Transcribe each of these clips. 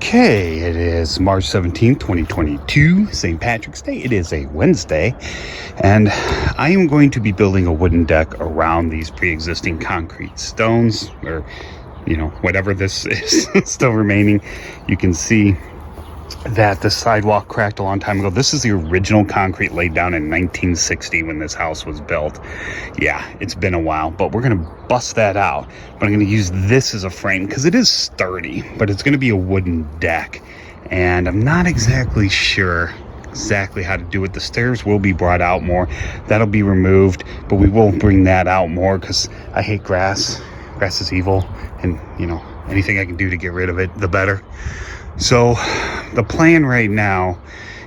Okay, it is March 17th, 2022, St. Patrick's Day. It is a Wednesday, and I am going to be building a wooden deck around these pre-existing concrete stones, or, whatever this is still remaining. You can see that the sidewalk cracked a long time ago. This is the original concrete laid down in 1960 when this house was built. Yeah, it's been a while, but we're gonna bust that out. But I'm gonna use this as a frame because it is sturdy, but it's gonna be a wooden deck. And I'm not exactly sure exactly how to do it. The stairs will be brought out more. That'll be removed, but we will bring that out more because I hate grass. Grass is evil, and anything I can do to get rid of it, the better. So the plan right now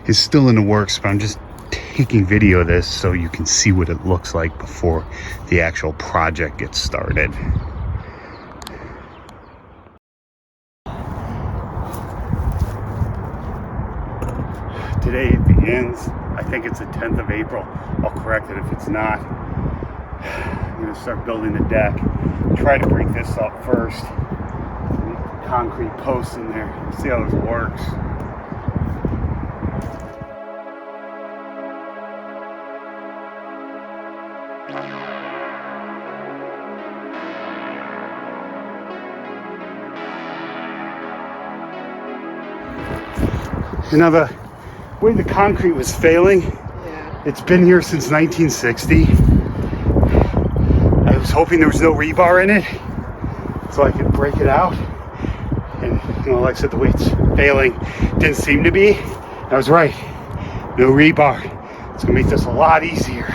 is still in the works, but I'm just taking video of this so you can see what it looks like before the actual project gets started. Today it begins. I think it's the 10th of April. I'll correct it if it's not. I'm going to start building the deck. Try to break this up first. Concrete posts in there. See how this works. Now the way the concrete was failing, it's been here since 1960. I was hoping there was no rebar in it so I could break it out. And like I said, the way it's failing didn't seem to be. I was right. No rebar. It's gonna make this a lot easier.